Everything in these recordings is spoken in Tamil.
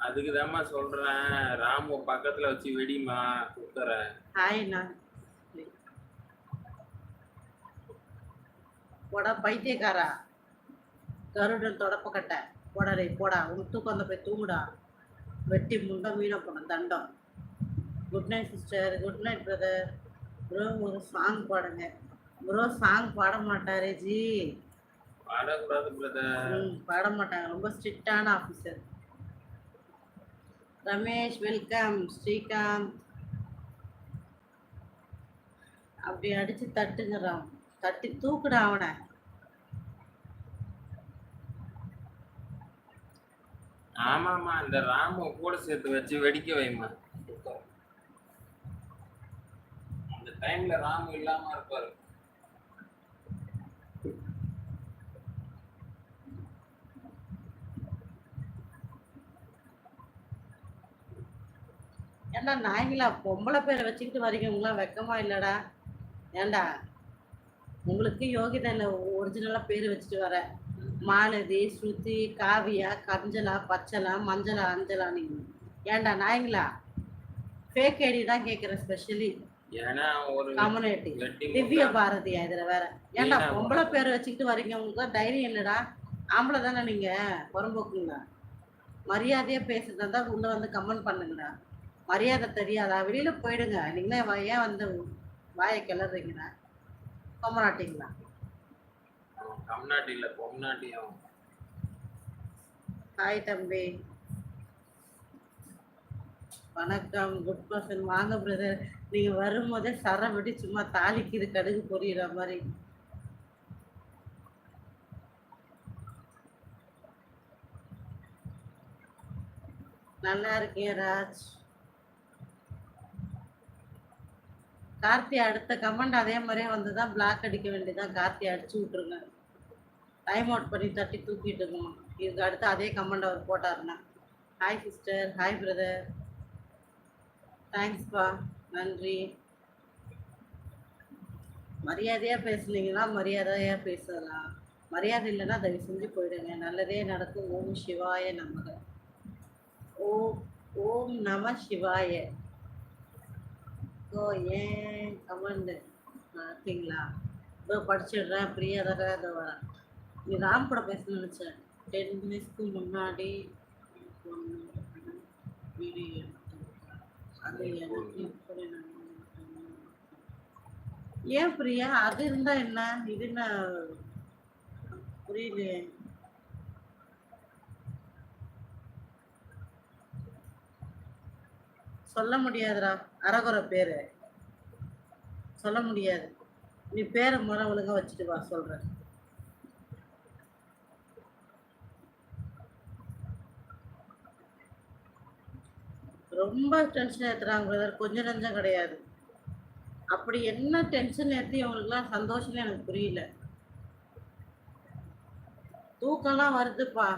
அதுக்குதாம்மா சொல்றேன். ராமு பக்கத்துல வச்சு வெடிமா குத்துறேன். ஹாய்ண்ணா. போடா பைத்தியக்காரா, கருடன் தொடப்பக்கட்டை, போடா டேய் போடா, உனக்கு தூக்கம் வந்த போய் தூங்குடா, வெட்டி முண்டை மீன போன தண்டம். Good night sister, good night brother. Bro ஒரு சாங் பாடுங்க. ப்ரோ சாங் பாட மாட்டாரே ஜி. பாடக்கூடாது பிரதர். பாட மாட்டாங்க, ரொம்ப ஸ்ட்ரிக்டான ஆஃபீஸர். ரமேஷ் வெல்கம். ஸ்ரீகாந்த் அப்படி அடிச்சு தட்டுங்கிறான், தட்டி தூக்குடா அவனை. ஆமாமா, இந்த ராமு கூட சேர்த்து வச்சு வெடிக்க வைமா. அந்த டைம்ல ராமு இல்லாம இருப்பாரு. ஏண்டா நாய்ங்களா, பொம்பளை பேரை வச்சுக்கிட்டு வரீங்க, உங்களாம் வெக்கமா இல்லடா? ஏண்டா உங்களுக்கு யோகிதா இல்லை, ஒரிஜினலாக பேர் வச்சுட்டு வர. மாலதி, ஸ்ருதி, காவியா, கஞ்சலா, பச்சலா, மஞ்சளா, அஞ்சலா. நீங்க ஏண்டா நாய்ங்களா? ஃபேக் ஐடி தான் கேட்குறேன் ஸ்பெஷலி. கம்யூனிட்டி திவ்ய பாரதியா இதுல வேற. ஏண்டா பொம்பளை பேரை வச்சுக்கிட்டு வரீங்க, உங்களுக்கு தைரியம் இல்லடா? ஆம்பளை தானே நீங்க, புறம்போக்குங்களா? மரியாதையா பேசுறதா தான் உள்ள வந்து கமெண்ட் பண்ணுங்கடா. மரியாதை தெரியாதா? வெளியில போயிடுங்க. நீங்களே ஏன் வந்து வாயை கிளறீங்கண்ணா? கொமநாட்டிங்களா? கம்நாட்டி இல்ல பொம்நாட்டியும். ஹாய் தம்பி, வணக்கம். Good person. வாங்க பிரதர். நீங்க வரும்போதே சர வெடி சும்மா தாளிக்குது கடுகு பொரியிற மாதிரி. நல்லா இருக்கேன் ராஜ். கார்த்தி அடுத்த கமெண்ட் அதே மாதிரியே வந்துதான் பிளாக் அடிக்க வேண்டியதான். கார்த்தி அடிச்சு விட்டுருங்க, டைம் அவுட் பண்ணி தட்டி தூக்கிட்டு இருக்கோம். இதுக்கு அடுத்து அதே கமெண்ட் அவர் போட்டாருன்னா. ஹாய் சிஸ்டர், ஹாய் பிரதர், தேங்க்ஸ்பா, நன்றி. மரியாதையா பேசுனீங்கன்னா மரியாதையா பேசலாம், மரியாதை இல்லைன்னா தயவு செஞ்சு போயிடுங்க. நல்லதே நடக்கும். ஓம் சிவாய நமக. ஓம் நம சிவாய. ஓ ஏன் கமெண்ட் பார்த்தீங்களா? இதோ படிச்சிடுறேன். பிரியா தர இதோ வரேன். நீ ராம் கூட பேசணும்னு நினச்சேன். 10 மினிட்ஸ்க்கு முன்னாடி வீடியோ அது எனக்கு ஏன் பிரியா? அது இருந்தா என்ன, இது என்ன புரியலையே. சொல்ல முடியாதுடா, அரகுற பேரு சொல்ல முடியாது. நீ பேரை முறை ஒழுங்கா வச்சுட்டு வா, சொல்ற. ரொம்ப டென்ஷன் ஏத்துறாங்க பிரதர், கொஞ்சம் நஞ்சம் கிடையாது. அப்படி என்ன டென்ஷன் ஏற்றி அவங்களுக்குலாம் சந்தோஷம்னு எனக்கு புரியல. தூக்கம்லாம் வருதுப்பா,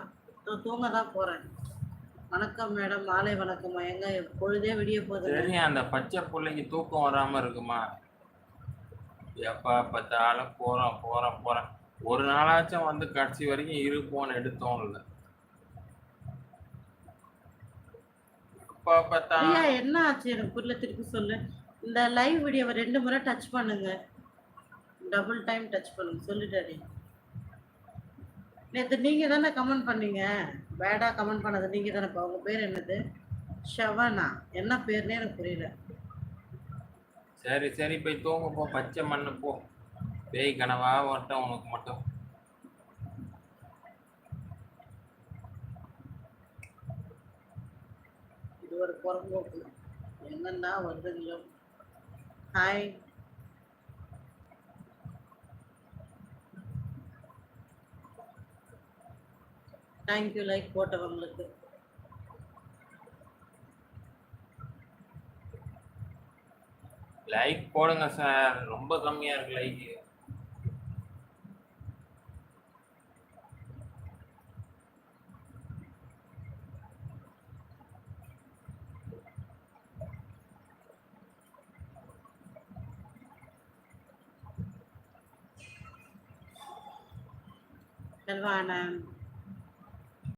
தூங்க தான் போறேன். வணக்கம் மேடம், மாலை வணக்கம். எங்க பொழுதே விடிய போகுது. சரி, அந்த பச்சை பிள்ளைக்கு தூக்கம் வராம இருக்குமா? எப்பா பார்த்தாலும் போறோம் போறோம் போறோம். ஒரு நாளாச்சும் வந்து கடைசி வரைக்கும் இருப்போன்னு எடுத்தோம் இல்லை. என்ன ஆச்சு எனக்கு புரியல, திருப்பி சொல்லு. இந்த லைவ் வீடியோவை 2 முறை டச் பண்ணுங்க, டபுள் டைம் டச் பண்ணுங்க. சொல்லிட்டாரு. நேற்று நீங்க தானே கமெண்ட் பண்ணீங்க, பேடா கமெண்ட் பண்ணது நீங்க தானே. உங்க பேர் என்னது? ஷவனா. என்ன பேர்னே எனக்கு புரியல. சரி சரி, போய் தூங்க போ. பச்சை மண்ணு போ. பேய் கனவா வரட்டும் உனக்கு மட்டும். இது ஒரு புறம்போக்கு என்னன்னா வருதுங்களோ. ஹாய். தேங்க்யூ லைக் போட்டவங்களுக்கு. லைக் போடுங்க சார், ரொம்ப கம்மியா இருக்கு லைக். செல்வானந்த்